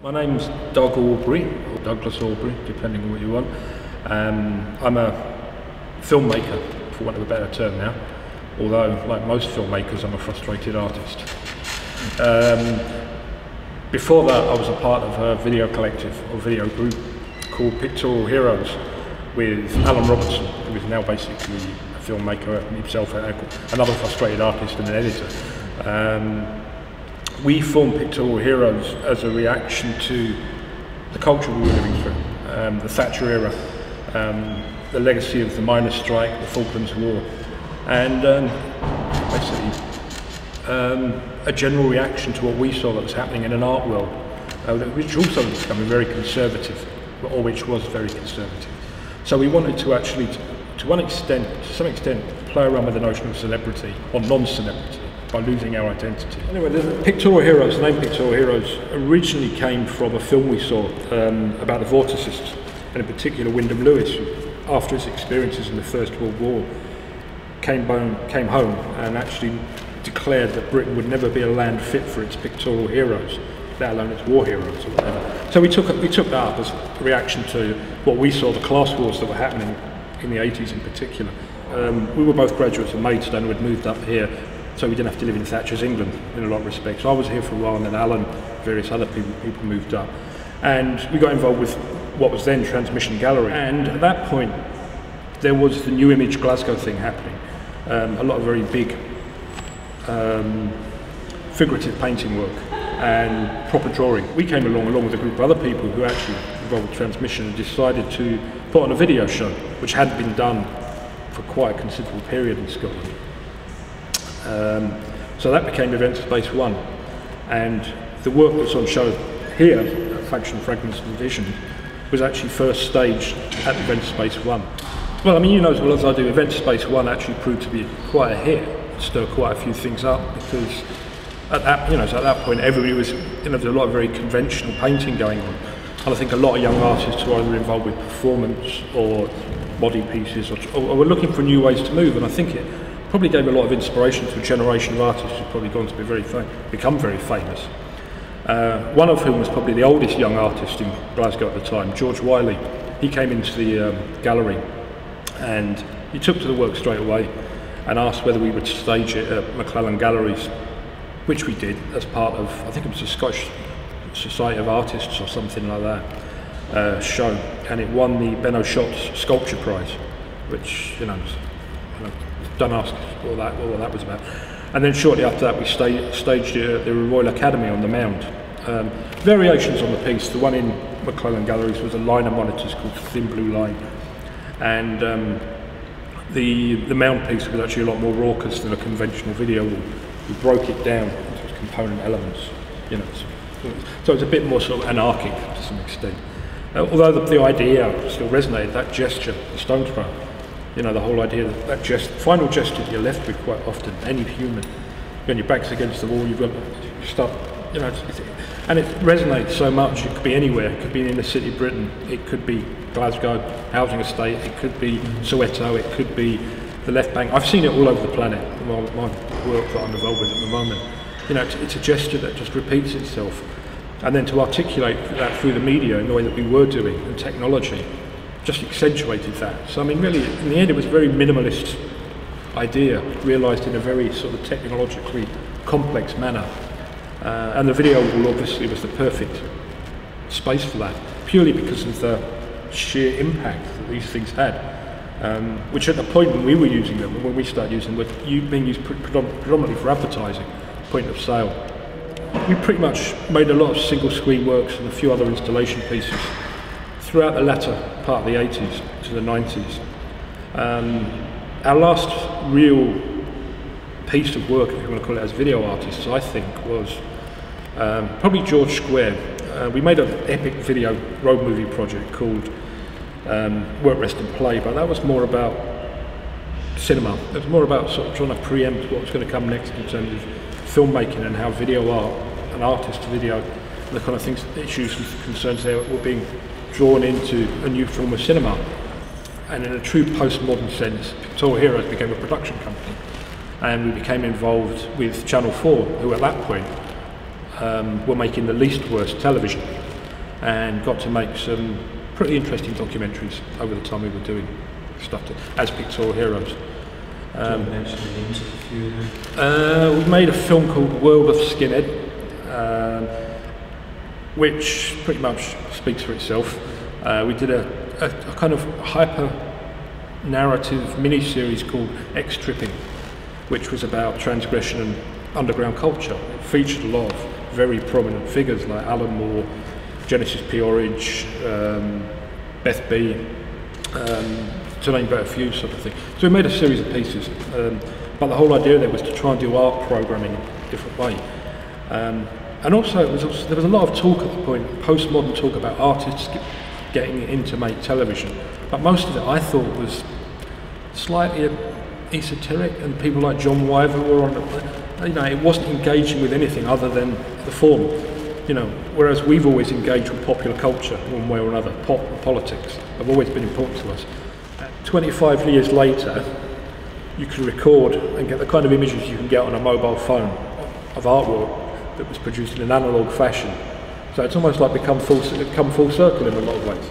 My name's Doug Aubrey, or Douglas Aubrey, depending on what you want. I'm a filmmaker, for want of a better term now, although, like most filmmakers, I'm a frustrated artist. Before that, I was a part of a video collective, or video group, called Pictorial Heroes, with Alan Robertson, who is now basically a filmmaker himself, another frustrated artist and an editor. We formed Pictorial Heroes as a reaction to the culture we were living through, the Thatcher era, the legacy of the miners' strike, the Falklands War, and basically a general reaction to what we saw that was happening in an art world, which also was becoming very conservative, or which was very conservative. So we wanted to actually, to some extent, play around with the notion of celebrity, or non-celebrity, by losing our identity. Anyway, the Pictorial Heroes, the name Pictorial Heroes, originally came from a film we saw about the vorticists, and in particular Wyndham Lewis, who, after his experiences in the First World War, came home and actually declared that Britain would never be a land fit for its pictorial heroes, let alone its war heroes or whatever. So we took that up as a reaction to what we saw, the class wars that were happening in the 80s in particular. We were both graduates of Maidstone who had moved up here, so we didn't have to live in Thatcher's England in a lot of respects. I was here for a while, and then Alan, various other people moved up. And we got involved with what was then Transmission Gallery. And at that point, there was the New Image Glasgow thing happening. A lot of very big figurative painting work and proper drawing. We came along with a group of other people who actually involved with Transmission and decided to put on a video show, which hadn't been done for quite a considerable period in Scotland. So that became EventSpace 1, and the work that's on show here at Function, Fragments and Vision was actually first staged at EventSpace 1. Well, I mean, you know as well as I do, EventSpace 1 actually proved to be quite a hit, stir quite a few things up, because at that point everybody was, there was a lot of very conventional painting going on, and I think a lot of young artists were either involved with performance or body pieces, or were looking for new ways to move, and I think it probably gave a lot of inspiration to a generation of artists who've probably gone to be become very famous. One of whom was probably the oldest young artist in Glasgow at the time, George Wiley. He came into the gallery and he took to the work straight away and asked whether we would stage it at McClellan Galleries, which we did as part of, I think it was the Scottish Society of Artists or something like that, show, and it won the Ben O'Shott's Sculpture Prize, which, don't ask what that was about. And then shortly after that we staged it at the Royal Academy on the Mound. Variations on the piece. The one in McClellan Galleries was a line of monitors called Thin Blue Line, and the Mound piece was actually a lot more raucous than a conventional video. We broke it down into its component elements, so it's a bit more sort of anarchic to some extent. Although the idea still resonated, that gesture, the stone throw. The whole idea that final gesture that you're left with quite often, any human, when your back's against the wall, you've got to stop, and it resonates so much. It could be anywhere. It could be in the city of Britain. It could be Glasgow housing estate. It could be Soweto. It could be the left bank. I've seen it all over the planet. My work that I'm involved with at the moment. It's a gesture that just repeats itself, and then to articulate that through the media in the way that we were doing and technology just accentuated that. So I mean, really, in the end, it was a very minimalist idea, realised in a very sort of technologically complex manner. And the video wall obviously was the perfect space for that, purely because of the sheer impact that these things had, which at the point when we were using them, when we started using them, were being used predominantly for advertising, point of sale. We pretty much made a lot of single screen works and a few other installation pieces throughout the latter part of the 80s to the 90s. Our last real piece of work, if you want to call it, as video artists, I think, was probably George Square. We made an epic video road movie project called Work, Rest and Play, but that was more about cinema. It was more about sort of trying to preempt what was going to come next in terms of filmmaking and how video art and artist video, the kind of things, issues and concerns there were being drawn into a new form of cinema. And in a true postmodern sense, Pictorial Heroes became a production company, and we became involved with Channel 4, who at that point were making the least worst television. and got to make some pretty interesting documentaries over the time we were doing stuff as Pictorial Heroes. We made a film called World of Skinhead, which pretty much speaks for itself. We did a kind of hyper narrative mini-series called X-Tripping, which was about transgression and underground culture. It featured a lot of very prominent figures like Alan Moore, Genesis P. Orridge, Beth B, to name but a few, sort of thing. So we made a series of pieces, but the whole idea there was to try and do art programming in a different way. And also, there was a lot of talk at the point, postmodern talk about artists getting in to make television, but most of it I thought was slightly esoteric, and people like John Wyver were on it. It wasn't engaging with anything other than the form. Whereas we've always engaged with popular culture one way or another. Pop and politics have always been important to us. 25 years later, you can record and get the kind of images you can get on a mobile phone of artwork that was produced in an analogue fashion. So it's almost like become full circle in a lot of ways.